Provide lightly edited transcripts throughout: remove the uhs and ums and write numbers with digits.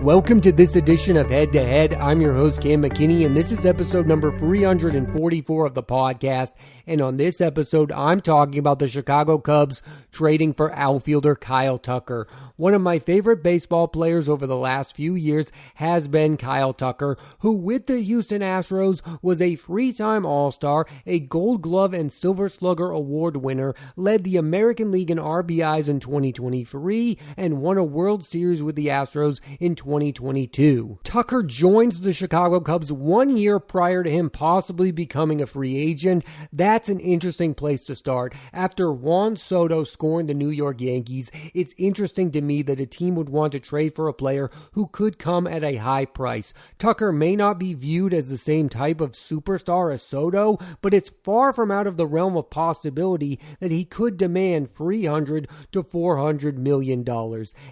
Welcome to this edition of Head to Head. I'm your host, Cam McKinney, and this is episode number 344 of the podcast. And on this episode, I'm talking about the Chicago Cubs trading for outfielder Kyle Tucker. One of my favorite baseball players over the last few years has been Kyle Tucker, who with the Houston Astros was a three-time All-Star, a Gold Glove and Silver Slugger Award winner, led the American League in RBIs in 2023, and won a World Series with the Astros in 2022. Tucker joins the Chicago Cubs 1 year prior to him possibly becoming a free agent. That's an interesting place to start. After Juan Soto scoring the New York Yankees, it's interesting to me that a team would want to trade for a player who could come at a high price. Tucker may not be viewed as the same type of superstar as Soto, but it's far from out of the realm of possibility that he could demand $300 to $400 million.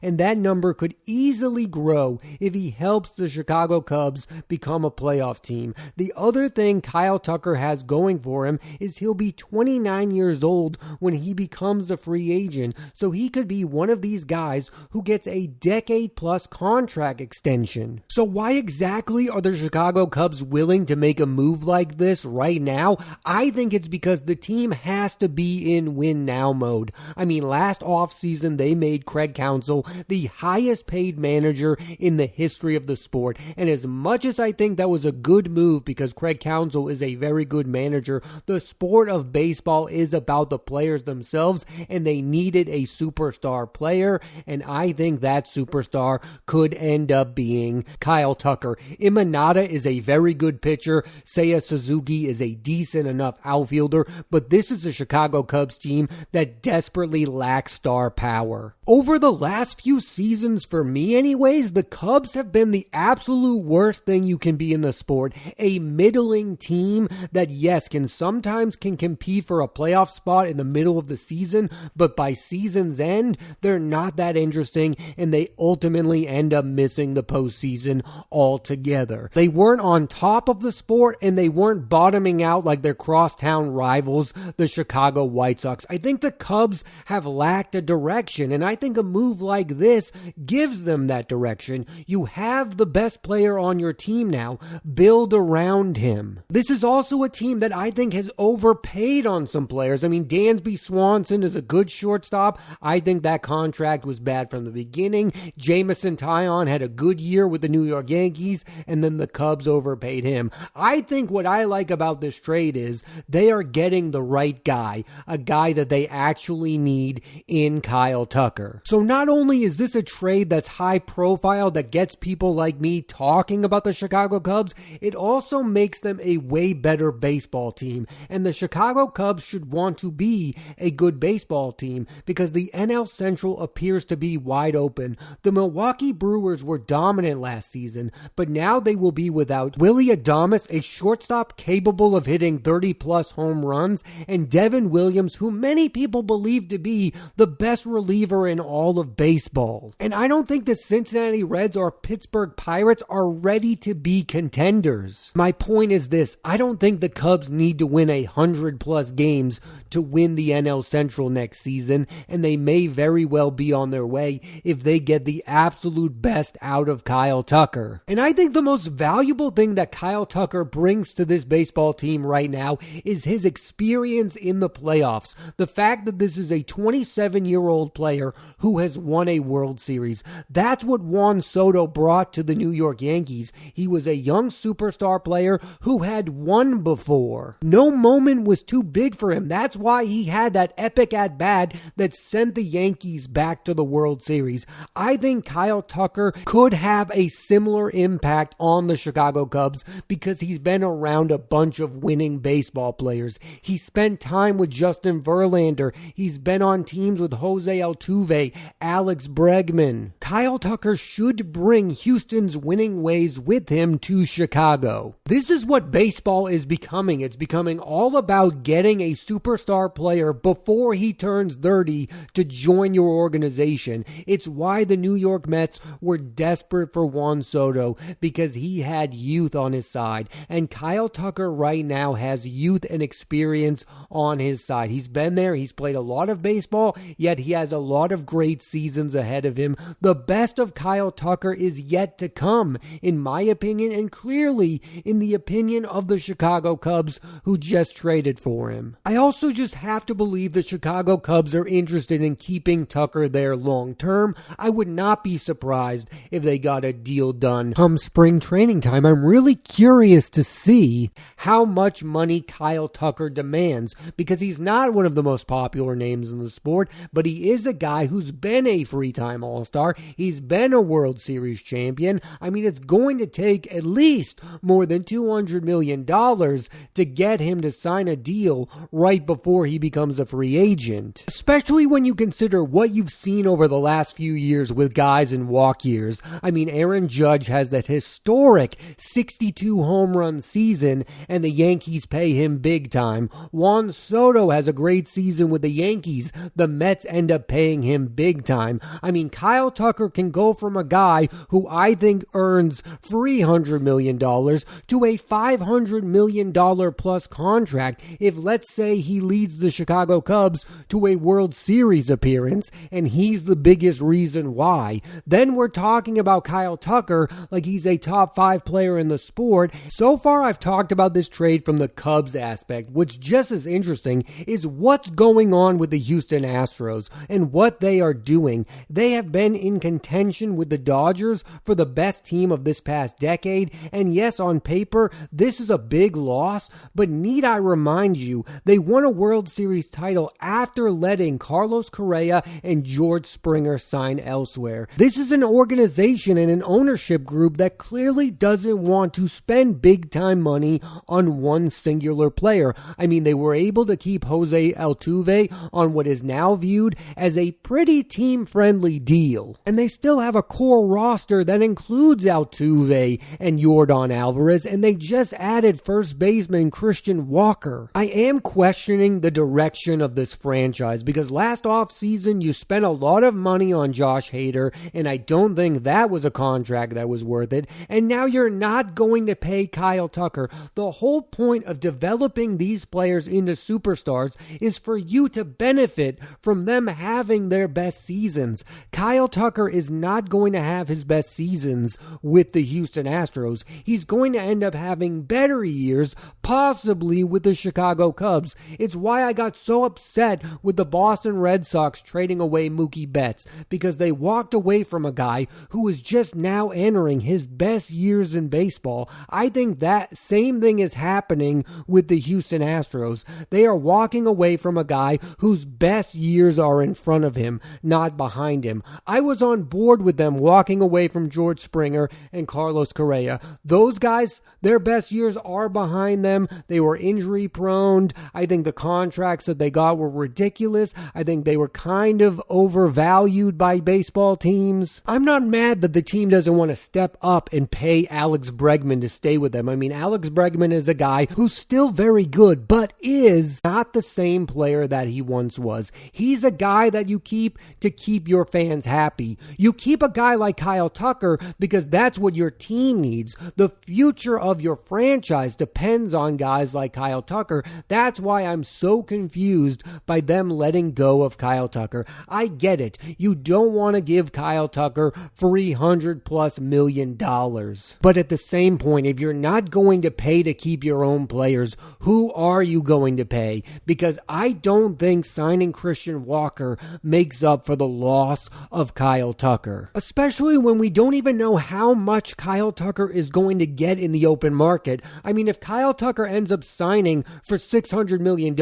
And that number could easily grow if he helps the Chicago Cubs become a playoff team. The other thing Kyle Tucker has going for him is he'll be 29 years old when he becomes a free agent, so he could be one of these guys who gets a decade-plus contract extension. So why exactly are the Chicago Cubs willing to make a move like this right now? I think it's because the team has to be in win-now mode. I mean, last offseason they made Craig Counsell the highest-paid manager in the history of the sport, and as much as I think that was a good move because Craig Counsell is a very good manager, the sport of baseball is about the players themselves, and they needed a superstar player, and I think that superstar could end up being Kyle Tucker. Imanata is a very good pitcher. Seiya Suzuki is a decent enough outfielder, but this is a Chicago Cubs team that desperately lacks star power. Over the last few seasons, for me anyways, the Cubs have been the absolute worst thing you can be in the sport. A middling team that, yes, can sometimes compete for a playoff spot in the middle of the season, but by season's end, they're not that interesting, and they ultimately end up missing the postseason altogether. They weren't on top of the sport, and they weren't bottoming out like their crosstown rivals, the Chicago White Sox. I think the Cubs have lacked a direction, and I think a move like this gives them that direction. You have the best player on your team now. Build around him. This is also a team that I think has overpaid on some players. I mean, Dansby Swanson is a good shortstop. I think that contract was bad from the beginning. Jameson Taillon had a good year with the New York Yankees, and then the Cubs overpaid him. I think what I like about this trade is they are getting the right guy, a guy that they actually need in Kyle Tucker. So not only is this a trade that's high profile that gets people like me talking about the Chicago Cubs, it also makes them a way better baseball team. And the Chicago Cubs should want to be a good baseball team because the NL Central appears to be wide open. The Milwaukee Brewers were dominant last season, but now they will be without Willy Adames, a shortstop capable of hitting 30-plus home runs, and Devin Williams, who many people believe to be the best reliever in all of baseball. And I don't think the Cincinnati Reds or Pittsburgh Pirates are ready to be contenders. My point is this: I don't think the Cubs need to win 100-plus games to win the NL Central next season, and they may very well be on their way if they get the absolute best out of Kyle Tucker. And I think the most valuable thing that Kyle Tucker brings to this baseball team right now is his experience in the playoffs. The fact that this is a 27-year-old player who has won a World Series. That's what Juan Soto brought to the New York Yankees. He was a young superstar player who had won before. No moment was too big for him. That's why he had that epic at-bat that sent the Yankees back to the World Series. I think Kyle Tucker could have a similar impact on the Chicago Cubs because he's been around a bunch of winning baseball players. He spent time with Justin Verlander. He's been on teams with Jose Altuve, Alex Bregman. Kyle Tucker should bring Houston's winning ways with him to Chicago. This is what baseball is becoming. It's becoming all about getting a superstar player before he turns 30 to join your organization. It's why the New York Mets were desperate for Juan Soto, because he had youth on his side. And Kyle Tucker right now has youth and experience on his side. He's been there. He's played a lot of baseball, yet he has a lot of great seasons ahead of him. The best of Kyle Tucker is yet to come, in my opinion, and clearly in the opinion of the Chicago Cubs, who just traded for him. I also just have to believe the Chicago Cubs are interested in keeping Tucker there long term. I would not be surprised if they got a deal done come spring training time. I'm really curious to see how much money Kyle Tucker demands, because he's not one of the most popular names in the sport, but he is a guy who's been a three-time All-Star. He's been a World Series champion. I mean, it's going to take at least more than $200 million to get him to sign a deal right before he becomes a free agent. Especially when you consider what you've seen over the last few years with guys in walk years. I mean, Aaron Judge has that historic 62 home run season, and the Yankees pay him big time. Juan Soto has a great season with the Yankees. The Mets end up paying him big time. I mean, Kyle Tucker can go from a guy who I think earns $300 million to a $500 million plus contract if, let's say, he leads the Chicago Cubs to a World Series appearance, and he's the biggest reason why. Then we're talking about Kyle Tucker like he's a top 5 player in the sport. So far, I've talked about this trade from the Cubs aspect. What's just as interesting is what's going on with the Houston Astros and what they are doing. They have been in contention with the Dodgers for the best team of this past decade, and yes, on paper, this is a big loss, but need I remind you, they won a World Series title after letting Carlos Correa and George Springer sign elsewhere. This is an organization and an ownership group that clearly doesn't want to spend big-time money on one singular player. I mean, they were able to keep Jose Altuve on what is now viewed as a pretty team-friendly deal. And they still have a core roster that includes Altuve and Yordan Alvarez, and they just added first baseman Christian Walker. I am questioning the direction of this franchise because last offseason you spent a lot of money on Josh Hader, and I don't think that was a contract that was worth it. And now you're not going to pay Kyle Tucker. The whole point of developing these players into superstars is for you to benefit from them having their best seasons. Kyle Tucker is not going to have his best seasons with the Houston Astros. He's going to end up having better years, possibly with the Chicago Cubs. It's why I got so upset with the Boston Red Sox trading away Mookie Betts, because they walked away from a guy who was just now entering his best years in baseball. I think that same thing is happening with the Houston Astros. They are walking away from a guy whose best years are in front of him, not behind him. I was on board with them walking away from George Springer and Carlos Correa. Those guys, their best years are behind them. They were injury prone. I think the contracts that they got were ridiculous. I think they were kind of overvalued by baseball teams. I'm not mad that the team doesn't want to step up and pay Alex Bregman to stay with them. I mean, Alex Bregman is a guy who's still very good, but is not the same player that he once was. He's a guy that you keep to keep your fans happy. You keep a guy like Kyle Tucker because that's what your team needs. The future of your franchise depends on guys like Kyle Tucker. That's why I'm so confused by them letting go of Kyle Tucker. I get it. You don't want to give Kyle Tucker $300+ million. But at the same point, if you're not going to pay to keep your own players, who are you going to pay? Because I don't think signing Christian Walker makes up for the loss of Kyle Tucker. Especially when we don't even know how much Kyle Tucker is going to get in the open market. I mean, if Kyle Tucker ends up signing for $600 million,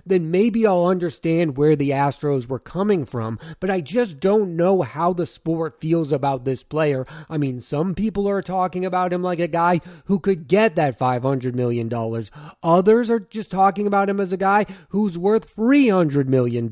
then maybe I'll understand where the Astros were coming from. But I just don't know how the sport feels about this player. I mean, some people are talking about him like a guy who could get that $500 million. Others are just talking about him as a guy who's worth $300 million.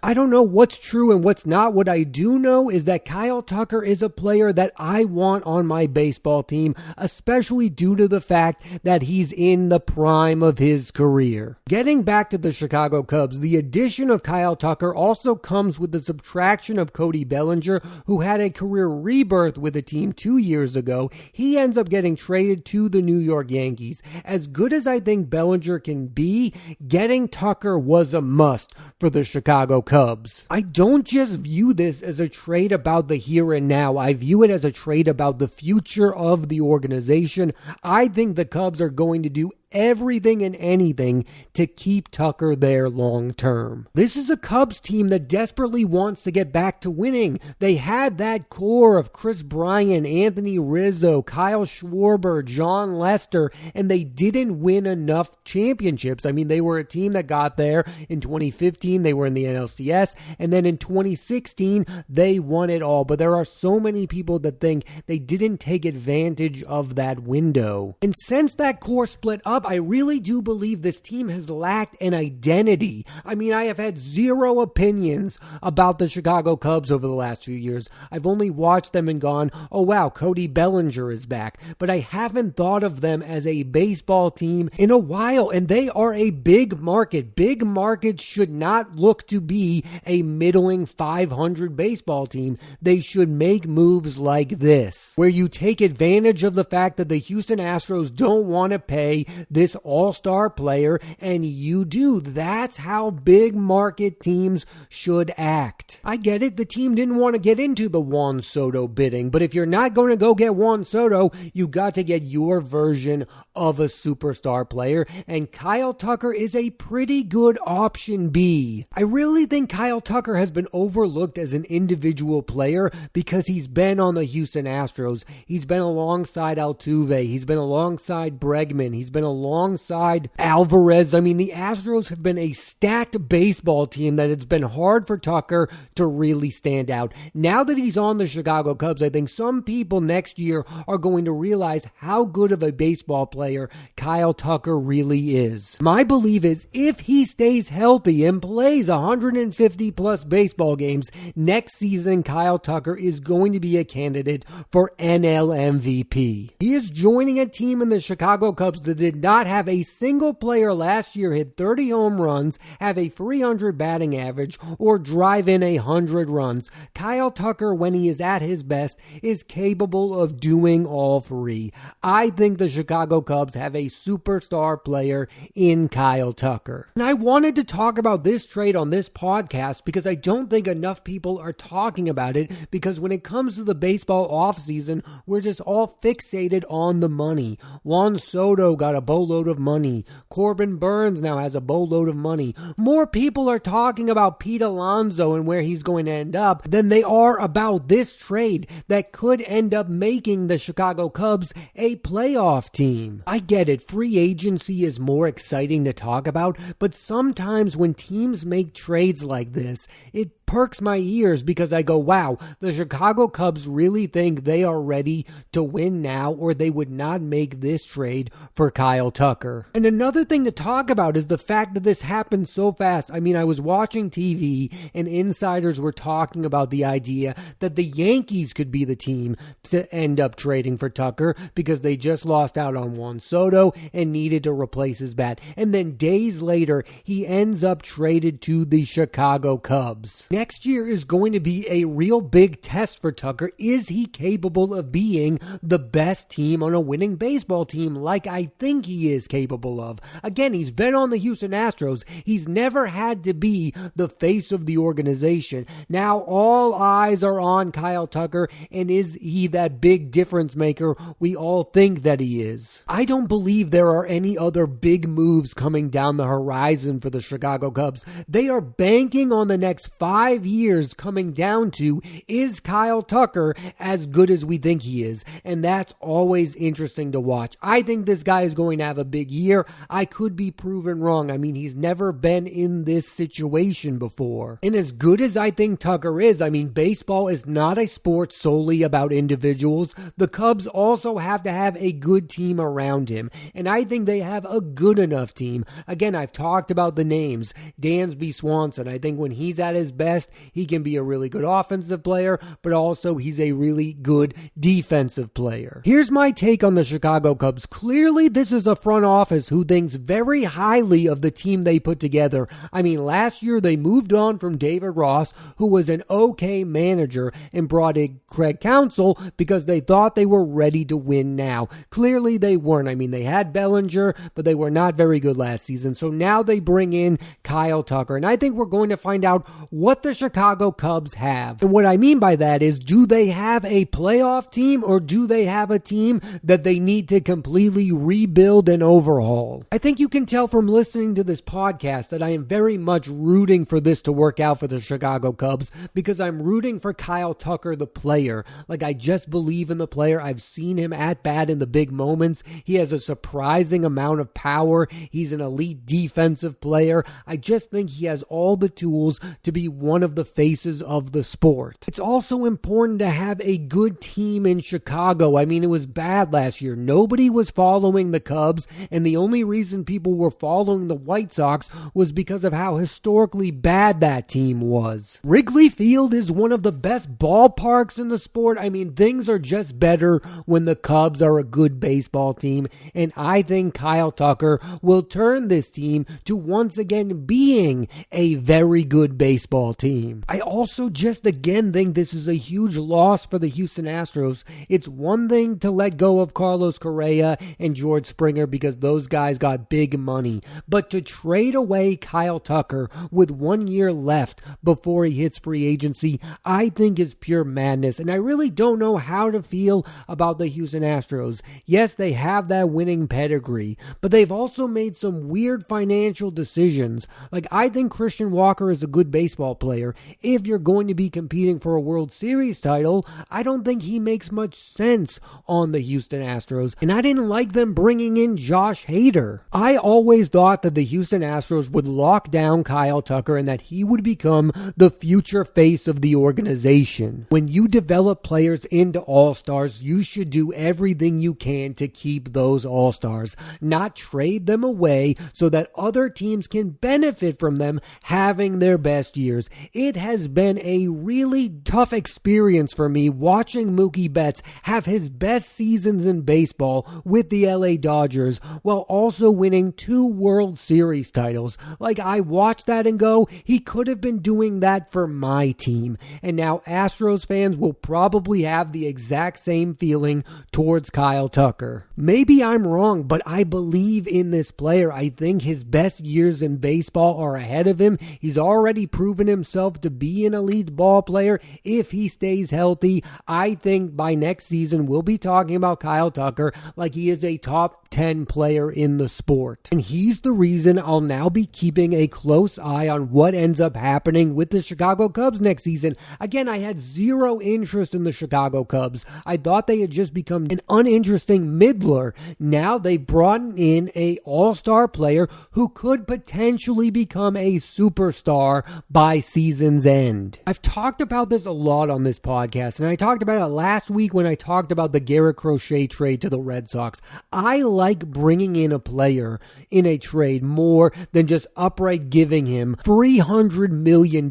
I don't know what's true and what's not. What I do know is that Kyle Tucker is a player that I want on my baseball team, especially due to the fact that he's in the prime of his career. Getting back to the Chicago Cubs, the addition of Kyle Tucker also comes with the subtraction of Cody Bellinger, who had a career rebirth with the team 2 years ago. He ends up getting traded to the New York Yankees. As good as I think Bellinger can be, getting Tucker was a must for the Chicago Cubs. I don't just view this as a trade about the hero here and now. I view it as a trade about the future of the organization. I think the Cubs are going to do everything and anything to keep Tucker there long term. This is a Cubs team that desperately wants to get back to winning. They had that core of Chris Bryant, Anthony Rizzo, Kyle Schwarber, John Lester, and they didn't win enough championships. I mean, they were a team that got there in 2015. They were in the NLCS, and then in 2016, they won it all. But there are so many people that think they didn't take advantage of that window. And since that core split up, I really do believe this team has lacked an identity. I mean, I have had zero opinions about the Chicago Cubs over the last few years. I've only watched them and gone, oh wow, Cody Bellinger is back. But I haven't thought of them as a baseball team in a while, and they are a big market. Big markets should not look to be a middling 500 baseball team. They should make moves like this, where you take advantage of the fact that the Houston Astros don't want to pay this all-star player, and you do. That's how big market teams should act. I get it. The team didn't want to get into the Juan Soto bidding, but if you're not going to go get Juan Soto, you got to get your version of a superstar player, and Kyle Tucker is a pretty good option B. I really think Kyle Tucker has been overlooked as an individual player because he's been on the Houston Astros. He's been alongside Altuve. He's been alongside Bregman. He's been alongside Alvarez. I mean, the Astros have been a stacked baseball team that it's been hard for Tucker to really stand out. Now that he's on the Chicago Cubs, I think some people next year are going to realize how good of a baseball player Kyle Tucker really is. My belief is if he stays healthy and plays 150 plus baseball games, next season Kyle Tucker is going to be a candidate for NL MVP. He is joining a team in the Chicago Cubs that did not have a single player last year hit 30 home runs, have a 300 batting average, or drive in 100 runs. Kyle Tucker, when he is at his best, is capable of doing all three. I think the Chicago Cubs have a superstar player in Kyle Tucker. And I wanted to talk about this trade on this podcast because I don't think enough people are talking about it, because when it comes to the baseball offseason, we're just all fixated on the money. Juan Soto got a boatload of money. Corbin Burns now has a boatload of money. More people are talking about Pete Alonso and where he's going to end up than they are about this trade that could end up making the Chicago Cubs a playoff team. I get it, free agency is more exciting to talk about, but sometimes when teams make trades like this, it perks my ears because I go, wow, the Chicago Cubs really think they are ready to win now, or they would not make this trade for Kyle Tucker. And another thing to talk about is the fact that this happened so fast. I mean, I was watching TV and insiders were talking about the idea that the Yankees could be the team to end up trading for Tucker because they just lost out on Juan Soto and needed to replace his bat. And then days later, he ends up traded to the Chicago Cubs. Next year is going to be a real big test for Tucker. Is he capable of being the best team on a winning baseball team like I think he is capable of? Again, he's been on the Houston Astros. He's never had to be the face of the organization. Now all eyes are on Kyle Tucker, and is he that big difference maker we all think that he is? I don't believe there are any other big moves coming down the horizon for the Chicago Cubs. They are banking on the next 5 years coming down to, is Kyle Tucker as good as we think he is? And that's always interesting to watch. I think this guy is going to have a big year. I could be proven wrong. I mean, he's never been in this situation before. And as good as I think Tucker is, I mean, baseball is not a sport solely about individuals. The Cubs also have to have a good team around him. And I think they have a good enough team. Again, I've talked about the names. Dansby Swanson. I think when he's at his best, he can be a really good offensive player, but also he's a really good defensive player. Here's my take on the Chicago Cubs. Clearly, this is a front office who thinks very highly of the team they put together. I mean, last year they moved on from David Ross, who was an okay manager, and brought in Craig Counsell because they thought they were ready to win now. Clearly, they weren't. I mean, they had Bellinger, but they were not very good last season. So now they bring in Kyle Tucker, and I think we're going to find out what what the Chicago Cubs have. And what I mean by that is, do they have a playoff team, or do they have a team that they need to completely rebuild and overhaul? I think you can tell from listening to this podcast that I am very much rooting for this to work out for the Chicago Cubs, because I'm rooting for Kyle Tucker, the player. Like, I just believe in the player. I've seen him at bat in the big moments. He has a surprising amount of power. He's an elite defensive player. I just think he has all the tools to be one of the faces of the sport. It's also important to have a good team in Chicago. I mean, it was bad last year. Nobody was following the Cubs, and the only reason people were following the White Sox was because of how historically bad that team was. Wrigley Field is one of the best ballparks in the sport. I mean, things are just better when the Cubs are a good baseball team, and I think Kyle Tucker will turn this team to once again being a very good baseball team. I also just again think this is a huge loss for the Houston Astros. It's one thing to let go of Carlos Correa and George Springer because those guys got big money, but to trade away Kyle Tucker with 1 year left before he hits free agency, I think is pure madness, and I really don't know how to feel about the Houston Astros. Yes, they have that winning pedigree, but they've also made some weird financial decisions. Like, I think Christian Walker is a good baseball player. If you're going to be competing for a World Series title, I don't think he makes much sense on the Houston Astros, and I didn't like them bringing in Josh Hader. I always thought that the Houston Astros would lock down Kyle Tucker and that he would become the future face of the organization. When you develop players into all-stars, you should do everything you can to keep those all-stars, not trade them away so that other teams can benefit from them having their best years. It has been a really tough experience for me watching Mookie Betts have his best seasons in baseball with the LA Dodgers while also winning 2 World Series titles. Like, I watched that and go, he could have been doing that for my team. And now Astros fans will probably have the exact same feeling towards Kyle Tucker. Maybe I'm wrong, but I believe in this player. I think his best years in baseball are ahead of him. He's already proven himself to be an elite ball player. If he stays healthy, I think by next season we'll be talking about Kyle Tucker like he is a top 10 player in the sport. And he's the reason I'll now be keeping a close eye on what ends up happening with the Chicago Cubs next season. Again, I had zero interest in the Chicago Cubs. I thought they had just become an uninteresting middler. Now they've brought in a all-star player who could potentially become a superstar by season's end. I've talked about this a lot on this podcast, and I talked about it last week when I talked about the Garrett Crochet trade to the Red Sox. I like bringing in a player in a trade more than just upright giving him $300 million.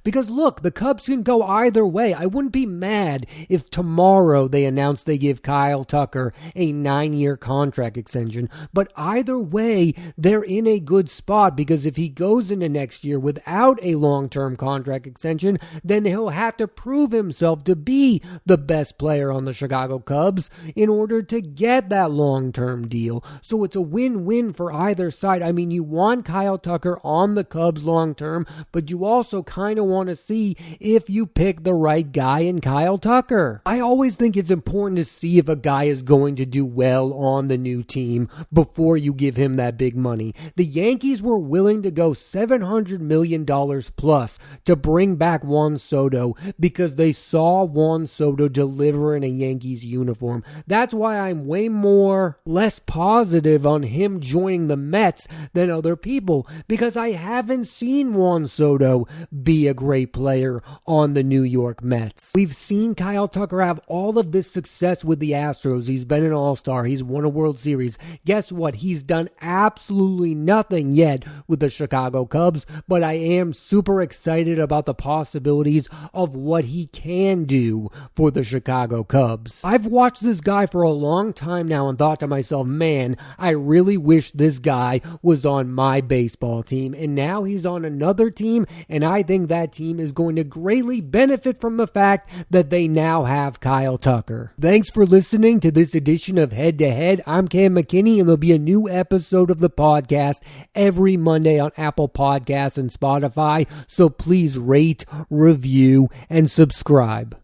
Because look, the Cubs can go either way. I wouldn't be mad if tomorrow they announced they give Kyle Tucker a 9-year contract extension. But either way, they're in a good spot, because if he goes into next year without a long-term contract extension, then he'll have to prove himself to be the best player on the Chicago Cubs in order to get that long-term deal. So it's a win-win for either side. I mean, you want Kyle Tucker on the Cubs long-term, but you also kind of want to see if you pick the right guy in Kyle Tucker. I always think it's important to see if a guy is going to do well on the new team before you give him that big money. The Yankees were willing to go $700 million plus to bring back Juan Soto because they saw Juan Soto deliver in a Yankees uniform. That's why I'm way less positive on him joining the Mets than other people, because I haven't seen Juan Soto be a great player on the New York Mets. We've seen Kyle Tucker have all of this success with the Astros. He's been an all-star. He's won a World Series. Guess what? He's done absolutely nothing yet with the Chicago Cubs, but I am super excited about the possibilities of what he can do for the Chicago Cubs. I've watched this guy for a long time now and thought to myself, man, I really wish this guy was on my baseball team. And now he's on another team, and I think that team is going to greatly benefit from the fact that they now have Kyle Tucker. Thanks for listening to this edition of Head to Head. I'm Cam McKinney, and there'll be a new episode of the podcast every Monday on Apple Podcasts and Spotify. So please rate, review, and subscribe.